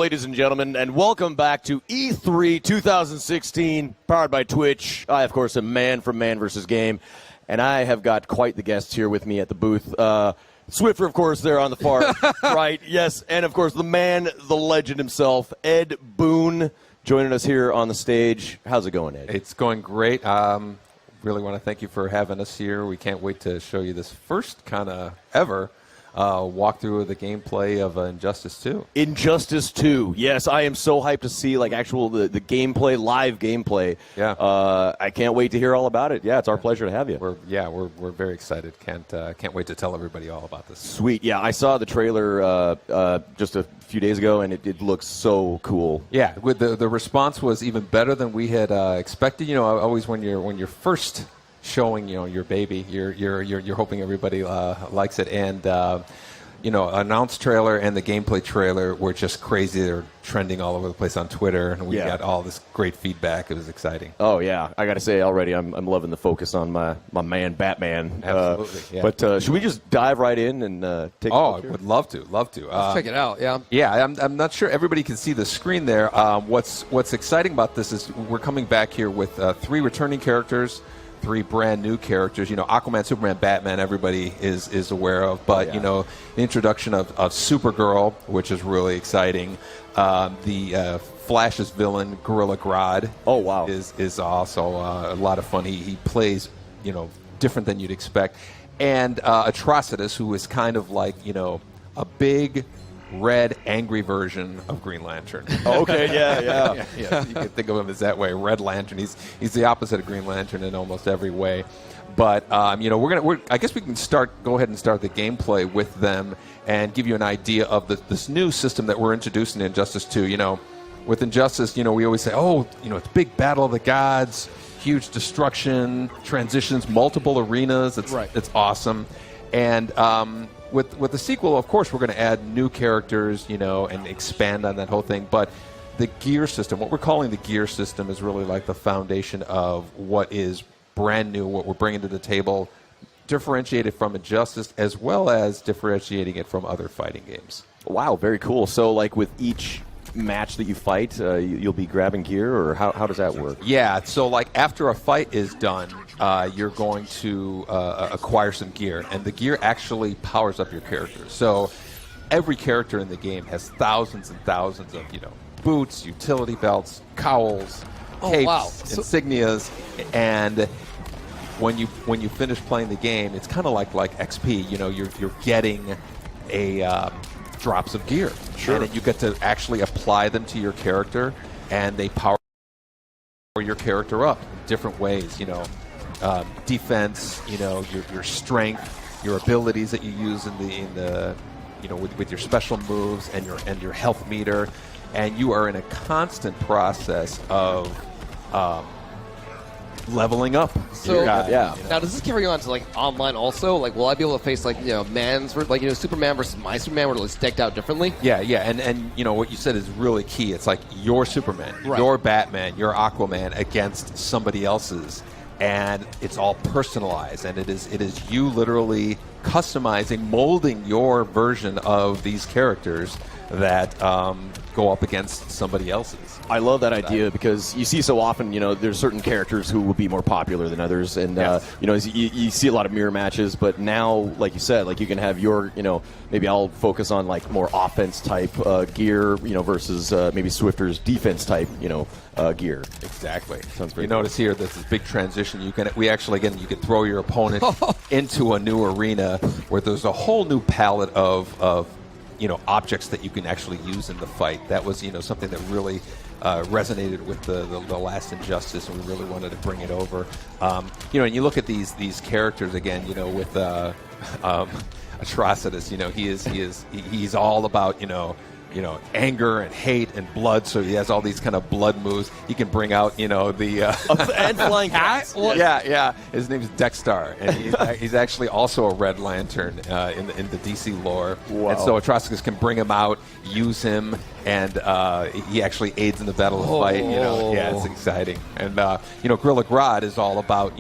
ladies and gentlemen, and welcome back to E3 2016, powered by Twitch. I, of course, am Man from Man vs. Game, and I have got quite the guests here with me at the booth. Swiffer, of course, there on the far right, yes, and, of course, the man, the legend himself, Ed Boon, joining us here on the stage. How's it going, Ed? It's going great. Really want to thank you for having us here. We can't wait to show you this first kind of ever walkthrough of the gameplay of Injustice 2. Injustice 2. Yes, I am so hyped to see like actual the gameplay, live gameplay. Yeah. I can't wait to hear all about it. Yeah, it's our pleasure to have you. We're very excited. Can't wait to tell everybody all about this. Sweet. Yeah, I saw the trailer just a few days ago, and it looks so cool. Yeah, with the response was even better than we had expected. You know, always when you're first showing, your baby, you're hoping everybody likes it, and announced trailer and the gameplay trailer were just crazy. They're trending all over the place on Twitter, and we got all this great feedback. It was exciting. Oh yeah, I got to say already, I'm loving the focus on my man Batman. Absolutely. But should we just dive right in and take? Oh, I would love to. Let's check it out. Yeah. Yeah, I'm not sure everybody can see the screen there. What's exciting about this is we're coming back here with 3 returning characters. 3 brand new characters. Aquaman, Superman, Batman, everybody is aware of. But, the introduction of Supergirl, which is really exciting. The Flash's villain, Gorilla Grodd. Oh, wow. Is also a lot of fun. He plays, different than you'd expect. And Atrocitus, who is kind of like, a big, red, angry version of Green Lantern. Oh, okay, yeah. Yeah, you can think of him as that way. Red Lantern. He's the opposite of Green Lantern in almost every way. But I guess we can go ahead and start the gameplay with them and give you an idea of this new system that we're introducing in Injustice 2. With Injustice, we always say, it's big battle of the gods, huge destruction, transitions, multiple arenas. It's awesome. And with the sequel, of course, we're going to add new characters, and expand on that whole thing. But the gear system, what we're calling the gear system, is really like the foundation of what is brand new, what we're bringing to the table, differentiated from Injustice, as well as differentiating it from other fighting games. Wow, very cool. So, like with each match that you fight, you'll be grabbing gear, or how does that work? Yeah, so like after a fight is done, you're going to acquire some gear, and the gear actually powers up your character. So every character in the game has thousands and thousands of boots, utility belts, cowls, capes, insignias, and when you finish playing the game, it's kind of like XP. You're getting a drops of gear. Sure. And you get to actually apply them to your character, and they power your character up in different ways. Defense, your strength, your abilities that you use in the with your special moves and your health meter, and you are in a constant process of leveling up. So now does this carry on to like online also? Like, will I be able to face Superman versus my Superman, where it's decked out differently? Yeah, and what you said is really key. It's like your Superman, right, your Batman, your Aquaman against somebody else's, and it's all personalized, and it is you literally customizing, molding your version of these characters that go up against somebody else's. I love that idea because you see so often, there's certain characters who will be more popular than others, and you see a lot of mirror matches. But now, like you said, like you can have your, maybe I'll focus on like more offense type gear, versus maybe Swifter's defense type, gear. Exactly. Sounds great. You notice here there's this big transition. You can throw your opponent into a new arena where there's a whole new palette of objects that you can actually use in the fight. That was, something that really resonated with the last Injustice, and we really wanted to bring it over. And you look at these characters again, with Atrocitus. He's all about anger and hate and blood. So he has all these kind of blood moves. He can bring out the and flying cats. Yeah. His name is Dexter, and he's actually also a Red Lantern in the DC lore. Wow. And so Atrocitus can bring him out, use him, and he actually aids in the battle of fight. Yeah, it's exciting. And Gorilla Grodd is all about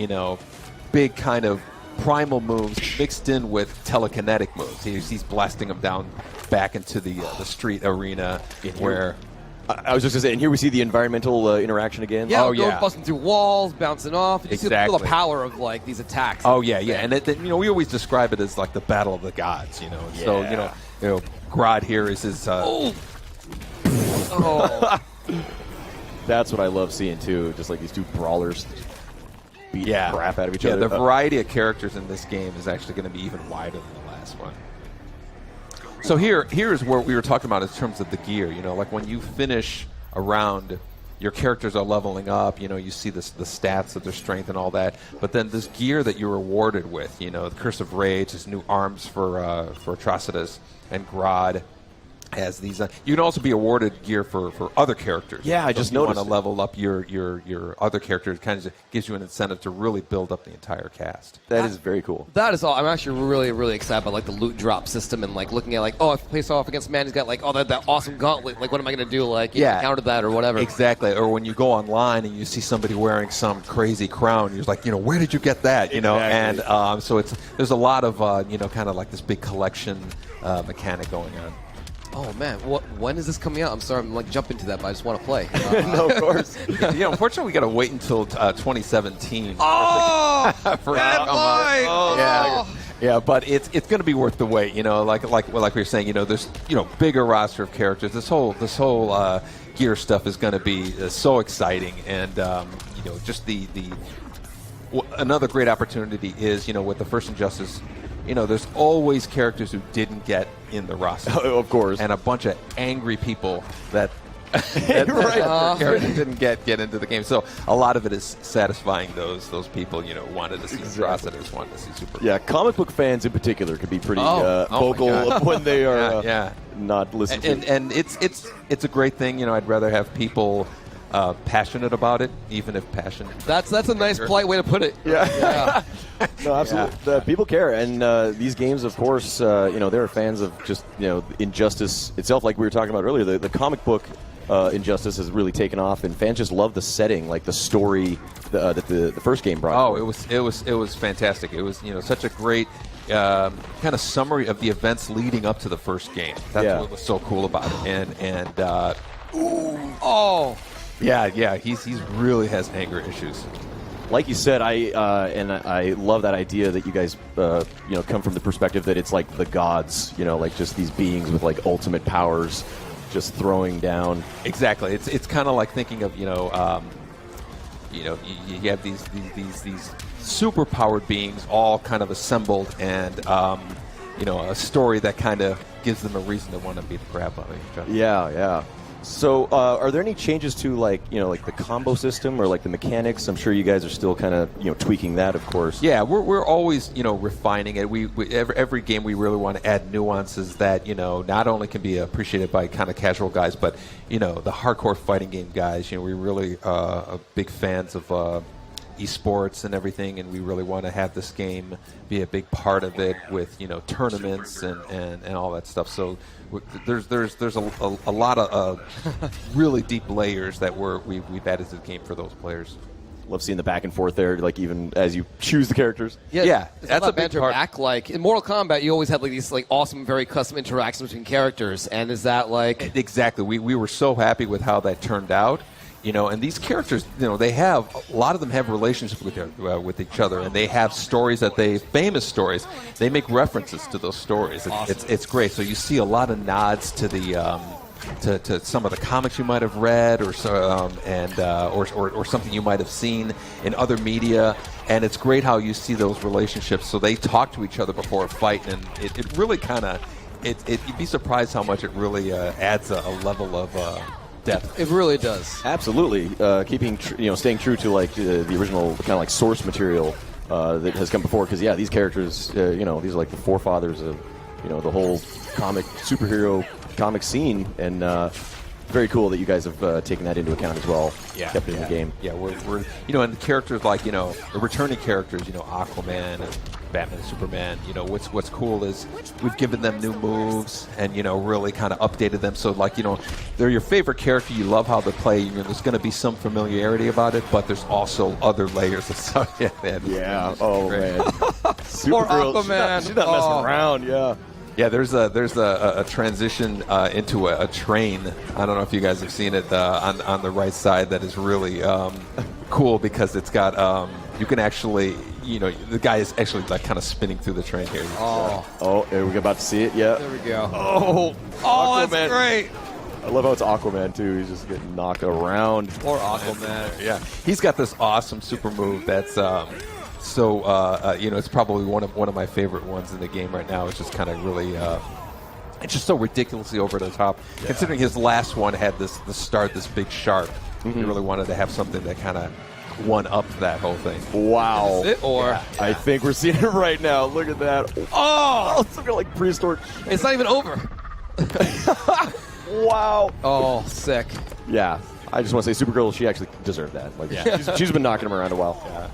big kind of primal moves mixed in with telekinetic moves. He's blasting them down back into the street arena where. I was just going to say, and here we see the environmental interaction again. Yeah, Oh, going yeah. busting through walls, bouncing off. You feel Exactly. the power of like these attacks. Oh yeah, yeah, and we always describe it as like the battle of the gods, So Grodd here is his. Oh. That's what I love seeing too. Just like these two brawlers beat the crap out of each other. The variety of characters in this game is actually going to be even wider than the last one. So here is where we were talking about in terms of the gear. Like when you finish a round, your characters are leveling up. You see the stats of their strength and all that. But then this gear that you're rewarded with, the Curse of Rage, his new arms for Atrocitus, and Grodd has these. You can also be awarded gear for other characters. Yeah, I just noticed. You want to level up your other characters. It kind of gives you an incentive to really build up the entire cast. That is very cool. That is all. I'm actually really, really excited about like the loot drop system and like looking at like, if I face off against a man, he's got like, that awesome gauntlet. Like, what am I going to do? Like, counter that or whatever. Exactly. Or when you go online and you see somebody wearing some crazy crown, you're like, where did you get that? Exactly. And so there's a lot of kind of like this big collection mechanic going on. Oh man, when is this coming out? I'm sorry, I'm like jumping to that, but I just want to play. No, of course. Unfortunately, we got to wait until 2017. Oh, for bad boy! Oh. Yeah, but it's going to be worth the wait. Like we were saying, there's bigger roster of characters. This whole gear stuff is going to be so exciting, and just the another great opportunity is with the first Injustice. There's always characters who didn't get in the roster. Oh, of course. And a bunch of angry people that Right. characters didn't get into the game. So a lot of it is satisfying those people, wanted to see Atrocitus, wanted to see Super. Yeah, comic book fans in particular could be pretty my vocal God. when they are Yeah. not listening. And it's a great thing. I'd rather have people passionate about it, even if passion. That's a nice, polite way to put it. Yeah. No, absolutely. People care, and these games, of course, they're fans of just Injustice itself. Like we were talking about earlier, the comic book Injustice has really taken off, and fans just love the setting, like the story that the first game brought. Oh, it was fantastic. It was such a great kind of summary of the events leading up to the first game. That's what was so cool about it. And yeah, he's really has anger issues. Like you said, I love that idea that you guys come from the perspective that it's like the gods, like just these beings with like ultimate powers, just throwing down. Exactly. It's kind of like thinking of you have these super powered beings all kind of assembled, and a story that kind of gives them a reason to want to beat the crap out of each other. Yeah. So, are there any changes to like the combo system or like the mechanics? I'm sure you guys are still kind of tweaking that, of course. Yeah, we're always refining it. We every game we really want to add nuances that not only can be appreciated by kind of casual guys, but the hardcore fighting game guys. We really are big fans of esports and everything, and we really want to have this game be a big part of it with tournaments and all that stuff. So there's a lot of really deep layers that we've added to the game for those players. Love seeing the back and forth there, like even as you choose the characters. Yeah, that's a big part. Back, like in Mortal Kombat, you always had like these like awesome, very custom interactions between characters, and is that like exactly? We were so happy with how that turned out. And these characters, they have a lot of them have relationships with each other, and they have stories famous stories. They make references to those stories. Awesome. It's great. So you see a lot of nods to the to some of the comics you might have read, or or something you might have seen in other media. And it's great how you see those relationships. So they talk to each other before a fight, and it really kind of you'd be surprised how much it really adds a level of depth. It really does. Absolutely, keeping staying true to like the original kind of like source material that has come before. Because these characters, these are like the forefathers of the whole superhero comic scene, and very cool that you guys have taken that into account as well. Kept it in the game. Yeah, we're and the characters like the returning characters, Aquaman and Batman and Superman. What's cool is we've given them new moves and really kind of updated them. So like they're your favorite character. You love how they play. There's going to be some familiarity about it, but there's also other layers of stuff. Yeah. Oh great. man. Supergirl, Aquaman. She's not messing around. Yeah. Yeah, there's a transition into a train. I don't know if you guys have seen it on the right side. That is really cool because it's got you can actually, the guy is actually like kind of spinning through the train here. Oh, we're about to see it. Yeah. There we go. Oh, That's Aquaman. great. I love how it's Aquaman too. He's just getting knocked around. Or Aquaman. Yeah, he's got this awesome super move that's it's probably one of my favorite ones in the game right now. It's just kind of really, it's just so ridiculously over the top. Yeah. Considering his last one had this big shark, he really wanted to have something that kind of one up that whole thing. Wow. Is it, or I think we're seeing it right now. Look at that. Oh, it's looking like prehistoric. it's not even over. Wow. Oh, sick. Yeah. I just want to say, Supergirl, she actually deserved that. Like, she's been knocking him around a while. Yeah.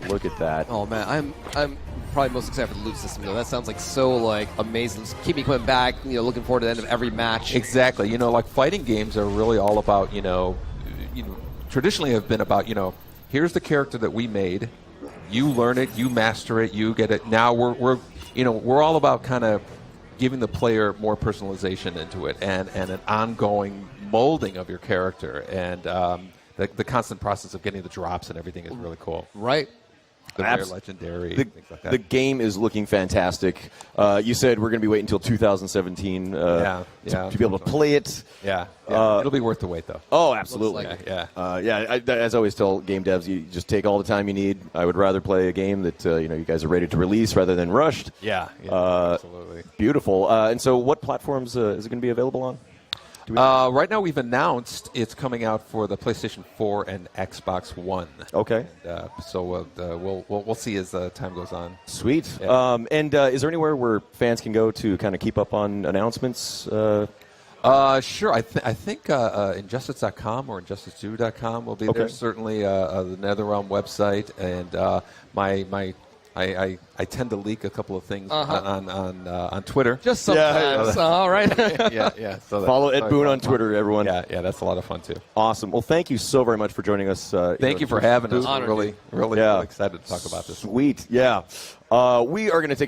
Look at that. Oh man, I'm probably most excited for the loot system though. That sounds like so like amazing. Just keep me coming back. Looking forward to the end of every match. Exactly. Like fighting games are really all about traditionally have been about here's the character that we made. You learn it, you master it, you get it. Now we're all about kind of giving the player more personalization into it and an ongoing molding of your character and the constant process of getting the drops and everything is really cool. Right. The rare legendary, things like that. The game is looking fantastic. You said we're going to be waiting until 2017 to be able to play it. Yeah. It'll be worth the wait, though. Oh, absolutely. Like As I always tell game devs, you just take all the time you need. I would rather play a game that you guys are ready to release rather than rushed. Yeah, absolutely. Beautiful. And so what platforms is it going to be available on? Right now, we've announced it's coming out for the PlayStation 4 and Xbox One. Okay. And, so we'll see as time goes on. Sweet. Yeah. And is there anywhere where fans can go to kind of keep up on announcements? Sure. I think Injustice.com or Injustice2.com will be there. Certainly the NetherRealm website and I tend to leak a couple of things on Twitter. Just sometimes. All right. Yeah. So follow Ed Boon on Twitter, everyone. Yeah, that's a lot of fun too. Awesome. Well, thank you so very much for joining us. Thank you for having us. Honored. Really excited to talk about this. Sweet. Yeah. We are going to take a